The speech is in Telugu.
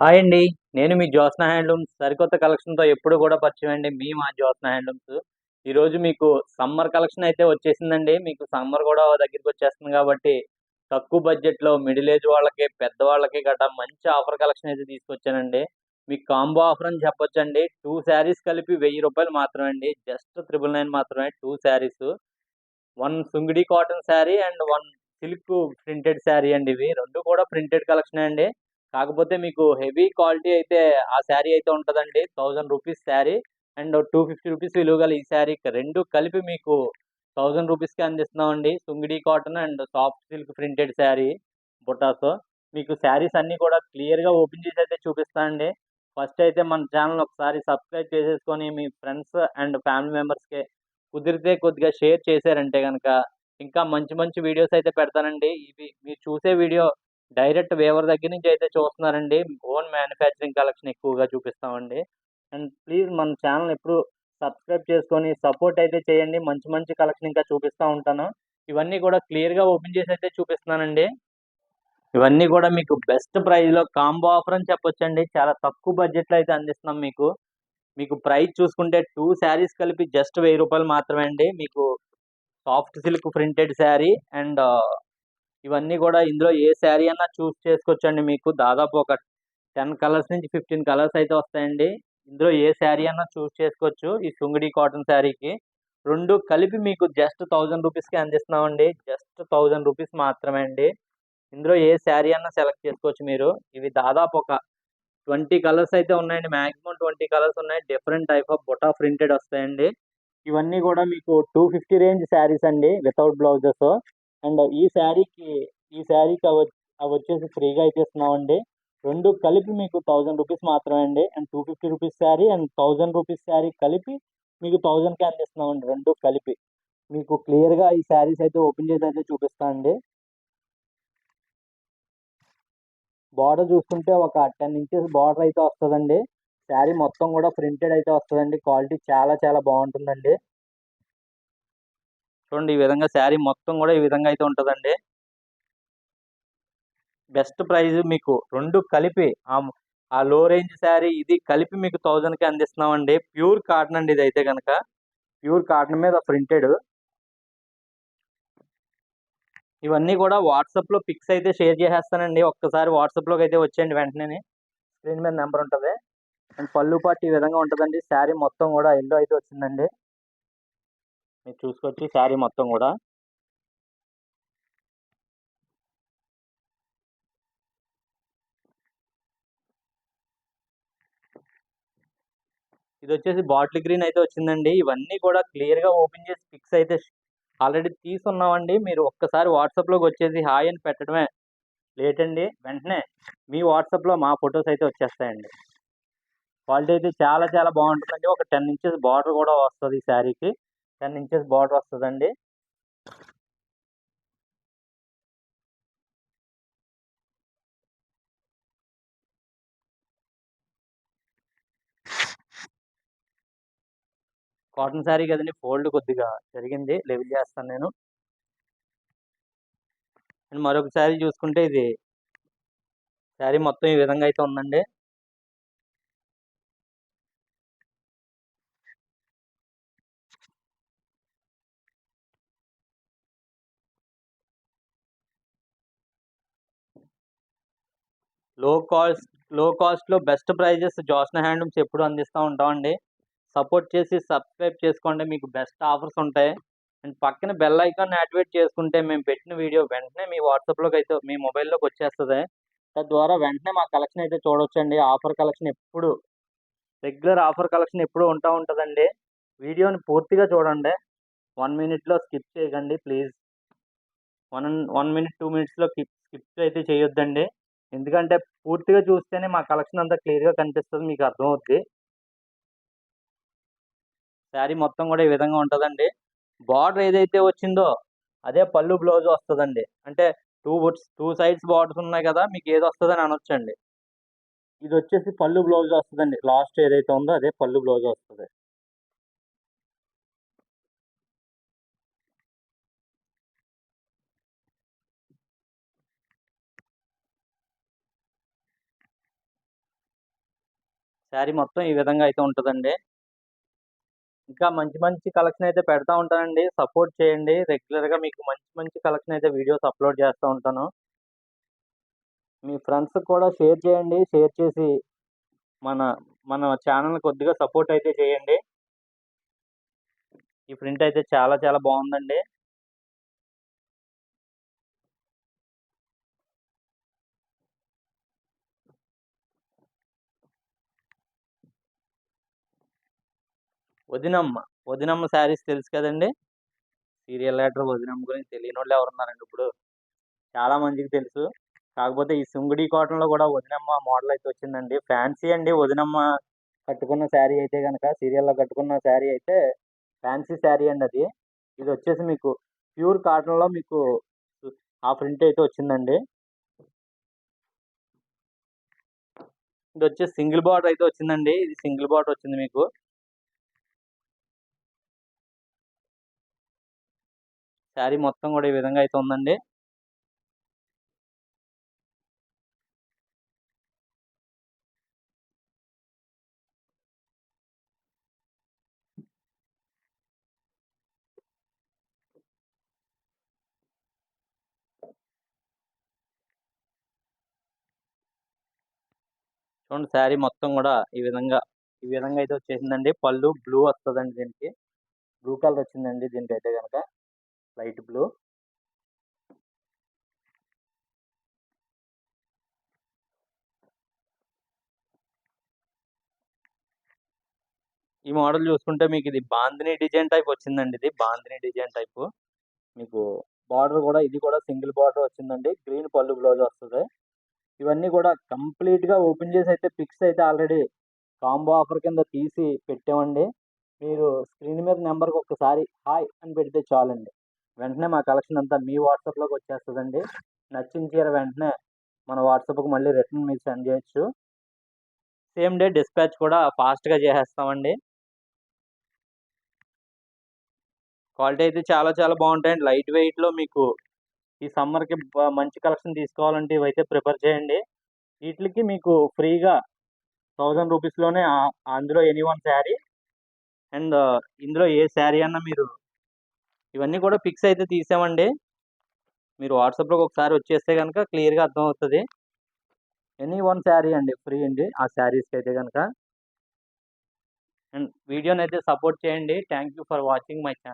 హాయ్ అండి. నేను మీ జ్యోత్స్న హ్యాండ్లూమ్స్ సరికొత్త కలెక్షన్‌తో ఎప్పుడు కూడా పరిచయం అండి. మా జ్యోత్స్న హ్యాండ్లూమ్స్. ఈరోజు మీకు సమ్మర్ కలెక్షన్ అయితే వచ్చేసిందండి. మీకు సమ్మర్ కూడా దగ్గరికొచ్చేస్తుంది కాబట్టి, తక్కువ బడ్జెట్‌లో మిడిల్ ఏజ్ వాళ్ళకి, పెద్దవాళ్ళకి గటా మంచి ఆఫర్ కలెక్షన్ అయితే తీసుకొచ్చానండి. మీకు కాంబో ఆఫర్ అని చెప్పొచ్చండి. 2 శారీస్ కలిపి రూ. 1000 మాత్రమే అండి. జస్ట్ 999 మాత్రమే 2 saris. 1 sungudi cotton sari and 1 silk printed sari అండి ఇవి. 2 కూడా ప్రింటెడ్ కలెక్షనే అండి. కాకపోతే మీకు హెవీ క్వాలిటీ అయితే ఆ శారీ అయితే ఉంటదండి. రూ. 1000 శారీ అండ్ రూ. 250 విలువ గల ఈ శారీకి 2 కలిపి మీకు రూ. 1000కే అందిస్తున్నామండి. Sungudi cotton and soft silk printed sari బుటాతో. మీకు శారీస్ అన్నీ కూడా క్లియర్‌గా ఓపెన్ చేసి అయితే చూపిస్తానండి. ఫస్ట్ అయితే మన ఛానెల్‌ని ఒకసారి సబ్స్క్రైబ్ చేసేసుకొని మీ ఫ్రెండ్స్ అండ్ ఫ్యామిలీ మెంబర్స్‌కి కుదిరితే కొద్దిగా షేర్ చేశారంటే గనక, ఇంకా మంచి మంచి వీడియోస్ అయితే పెడతానండి. ఇవి మీరు చూసే వీడియో డైరెక్ట్ వీవర్ దగ్గర నుంచి అయితే చూస్తున్నారండి. ఓన్ మ్యానుఫ్యాక్చరింగ్ కలెక్షన్ ఎక్కువగా చూపిస్తామండి. అండ్ ప్లీజ్ మన ఛానెల్ ఎప్పుడు సబ్స్క్రైబ్ చేసుకొని సపోర్ట్ అయితే చేయండి. మంచి మంచి కలెక్షన్ ఇంకా చూపిస్తా ఉంటాను. ఇవన్నీ కూడా క్లియర్‌గా ఓపెన్ చేసి అయితే చూపిస్తున్నానండి. ఇవన్నీ కూడా మీకు బెస్ట్ ప్రైస్‌లో కాంబో ఆఫర్ అని చెప్పొచ్చండి. చాలా తక్కువ బడ్జెట్‌లో అయితే అందిస్తున్నాం మీకు. మీకు ప్రైస్ చూసుకుంటే 2 శారీస్ కలిపి జస్ట్ రూ. 1000 మాత్రమే అండి. మీకు soft silk printed sari and ఇవన్నీ గూడా ఇందులో ఏ శారీ అన్నా చూజ్ చేసుకోవచ్చండి మీకు. దాదాపు ఒక 10 కలర్స్ నుంచి 15 కలర్స్ అయితే వస్తాయండి. ఇందులో ఏ శారీ అన్నా చూజ్ చేసుకోవచ్చు. ఈ సుంగిడి కాటన్ శారీకి. 2 కలిపి మీకు జస్ట్ రూ. 1000కే అందిస్తున్నామండి. జస్ట్ రూ. 1000 మాత్రమే అండి. ఇందులో ఏ శారీ అన్నా సెలెక్ట్ చేసుకోవచ్చు మీరు. ఇవి దాదాపు ఒక 20 కలర్స్ అయితే ఉన్నాయండి. మాక్సిమం 20 కలర్స్ ఉన్నాయి. డిఫరెంట్ టైప్ ఆఫ్ బుటా ప్రింటెడ్ వస్తాయండి. ఇవన్నీ గూడా మీకు 250 రేంజ్ శారీస్ అండి వితౌట్ బ్లౌజెస్. అండ్ ఈ శారీకి అవొచ్చేసి ఫ్రీగా అయితే ఇస్తున్నామండి. 2 కలిపి మీకు రూ. 1000 మాత్రమే అండి. అండ్ రూ. 250 శారీ అండ్ రూ. 1000 శారీ కలిపి మీకు 1000కే అందిస్తున్నామండి 2 కలిపి. మీకు క్లియర్‌గా ఈ శారీస్ అయితే ఓపెన్ చేసి అయితే చూపిస్తా అండి. బోర్డర్ చూసుకుంటే ఒక 10 ఇంచెస్ బోర్డర్ అయితే వస్తదండి. శారీ మొత్తం గూడా ప్రింటెడ్ అయితే వస్తదండి. క్వాలిటీ చాలా చాలా బావుంటుందండి. చూడండి ఈ విధంగా శారీ మొత్తం గూడా ఈ విధంగా అయితే ఉంటదండి. బెస్ట్ ప్రైస్ మీకు 2 కలిపి ఆ లో రేంజ్ శారీ ఇది కలిపి మీకు 1000కి అందిస్తున్నామండి. ప్యూర్ కాటన్ అండి ఇదైతే గనక. ప్యూర్ కాటన్ మీద ప్రింటెడ్. ఇవన్నీ గూడా వాట్సాప్‌లో పిక్స్ అయితే షేర్ చేసేస్తానండి. ఒక్కసారి వాట్సాప్‌లోకి అయితే వచ్చేయండి వెంటనేని. స్క్రీన్ మీద నంబర్ ఉంటది. అండ్ పళ్ళు పాటు ఈ విధంగా ఉంటదండి. శారీ మొత్తం గూడా యెల్లో అయితే వచ్చిందండి. మీరు చూసుకోవచ్చు శారీ మొత్తం గూడా. ఇదొచ్చేసి బాటిల్ గ్రీన్ అయితే వచ్చిందండి. ఇవన్నీ కూడా క్లియర్‌గా ఓపెన్ చేసి పిక్స్ అయితే ఆల్రెడీ తీసున్నామండి. మీరు ఒక్కసారి వాట్సాప్‌లోకి వచ్చేసి హాయ్ అని పెట్టడమే. లేటండి వెంటనే మీ వాట్సాప్‌లో మా ఫోటోస్ అయితే వచ్చేస్తాయండి. క్వాలిటీ అయితే చాలా చాలా బావుంటుందండి. ఒక 10 ఇంచెస్ బార్డర్ కూడా వస్తది ఈ శారీకి. 10 ఇంచెస్ బార్డర్ వస్తదండి. కాటన్ శారీ కదండీ! ఫోల్డ్ కొద్దిగా జరిగింది. లెవెల్ చేస్తాను నేను. అండ్ మరొక శారీ చూసుకుంటే ఇది శారీ మొత్తం ఈ విధంగా అయితే ఉందండి. లో కాస్ట్ లో కాస్ట్‌లో బెస్ట్ ప్రైజెస్ జ్యోత్స్న హ్యాండ్లూమ్స్ ఎప్పుడు అందిస్తా ఉంటామండి. సపోర్ట్ చేసి సబ్స్క్రైబ్ చేసుకోండి. మీకు బెస్ట్ ఆఫర్స్ ఉంటాయి. అండ్ పక్కన బెల్ ఐకాన్ యాక్టివేట్ చేసుకుంటే మేము పెట్టిన వీడియో వెంటనే మీ వాట్సాప్‌లోకి అయితే మీ మొబైల్‌లోకి వచ్చేస్తది. తద్వారా వెంటనే మా కలెక్షన్ అయితే చూడొచ్చండి. ఆఫర్ కలెక్షన్ ఎప్పుడు రెగ్యులర్ ఆఫర్ కలెక్షన్ ఎప్పుడూ ఉంటా ఉంటదండి. వీడియోని పూర్తిగా చూడండి. 1 మినిట్‌లో స్కిప్ చేయకండి ప్లీజ్. 1 మినిట్, 2 మినిట్స్‌లో స్కిప్ అయితే చేయొద్దండి. ఎందుకంటే పూర్తిగా చూస్తేనే మా కలెక్షన్ అంతా క్లియర్‌గా కనిపిస్తది. మీకు అర్థమవుద్ది. శారీ మొత్తం గూడా ఈ విధంగా ఉంటదండి. బార్డర్ ఏదైతే వచ్చిందో అదే పళ్ళు బ్లౌజ్ వస్తదండి. అంటే 2 సైడ్స్ బార్డర్స్ ఉన్నాయి గదా! మీకు ఏదొస్తదని అనొచ్చండి. ఇదొచ్చేసి పళ్ళు బ్లౌజ్ వస్తదండి. లాస్ట్ ఏదైతే ఉందో అదే పళ్ళు బ్లౌజ్ వస్తది. శారీ మొత్తం ఈ విధంగా అయితే ఉంటుందండి. ఇంకా మంచి మంచి కలెక్షన్ అయితే పెడతా ఉంటానండి. సపోర్ట్ చేయండి. రెగ్యులర్‌గా మీకు మంచి మంచి కలెక్షన్ అయితే వీడియోస్ అప్‌లోడ్ చేస్తూ ఉంటాను. మీ ఫ్రెండ్స్‌కి కూడా షేర్ చేయండి. షేర్ చేసి మన మన ఛానెల్‌ని కొద్దిగా సపోర్ట్ అయితే చేయండి. ఈ ప్రింట్ అయితే చాలా చాలా బావుందండి. వదినమ్మ. వదినమ్మ శారీస్ తెలుసు కదండీ! సీరియల్ యాక్టర్ వదినమ్మ గురించి తెలియనోళ్ళు ఎవరున్నారండి ఇప్పుడు. చాలా మందికి తెలుసు. కాకపోతే ఈ సుంగిడి కాటన్‌లో కూడా వదినమ్మ మోడల్ అయితే వచ్చిందండి. ఫ్యాన్సీ అండి వదినమ్మ కట్టుకున్న శారీ అయితే గనక సీరియల్‌లో కట్టుకున్న శారీ అయితే ఫ్యాన్సీ శారీ అండి అది. ఇదొచ్చేసి మీకు ప్యూర్ కాటన్‌లో మీకు ఆ ప్రింట్ అయితే వచ్చిందండి. ఇదొచ్చేసి సింగిల్ బార్డర్ అయితే వచ్చిందండి. ఇది సింగిల్ బార్డర్ వచ్చింది మీకు. శారీ మొత్తం కూడా ఈ విధంగా అయితే ఉందండి. చూడండి శారీ మొత్తం కూడా ఈ విధంగా అయితే వచ్చేసిందండి. పళ్ళు బ్లూ వస్తదండి దీనికి. బ్లూ కలర్ వచ్చిందండి దీనికైతే గనక. Light blue. ఈ మోడల్ చూసుకుంటే మీకిది బాందిని డిజైన్ టైప్ వచ్చిందండి ఇది. Bandhani design type. మీకు బార్డర్ కూడా ఇది కూడా సింగిల్ బార్డర్ వచ్చిందండి. గ్రీన్ పళ్ళు బ్లౌజ్ వస్తది. ఇవన్నీ కూడా కంప్లీట్‌గా ఓపెన్ చేసి అయితే పిక్స్ అయితే ఆల్రెడీ కాంబో ఆఫర్ కింద తీసి పెట్టామండి. మీరు స్క్రీన్ మీద నంబర్‌కి ఒక్కసారి హాయ్ అని పెడితే చాలండి. వెంటనే మా కలెక్షన్ అంతా మీ వాట్సాప్‌లోకి వచ్చేస్తదండి. నచ్చిన చీర వెంటనే మన వాట్సాప్‌కి మళ్ళీ రిటర్న్ మీకు సెండ్ చేయొచ్చు. సేమ్ డే డిస్పాచ్ కూడా ఫాస్ట్‌గా చేసేస్తామండి. క్వాలిటీ అయితే చాలా చాలా బావుంటాయండి. లైట్ వెయిట్‌లో మీకు ఈ సమ్మర్‌కి మంచి కలెక్షన్ తీసుకోవాలంటే ఇవైతే ప్రిఫర్ చేయండి. ఈట్లికి మీకు ఫ్రీగా రూ. 1000 అందులో ఎనీ వన్ శారీ అండ్ ఇందులో ఏ శారీ అన్నా మీరు ఇవన్నీ కూడా పిక్స్ అయితే తీసామండి. మీరు వాట్సాప్‌లోకి ఒకసారి వచ్చేస్తే గనక క్లియర్‌గా అర్థమవుతది. ఎనీ వన్ శారీ అండి. ఫ్రీ అండి. ఆ శారీస్‌కైతే గనక. అండ్ వీడియోనైతే సపోర్ట్ చేయండి. Thank you for watching my channel.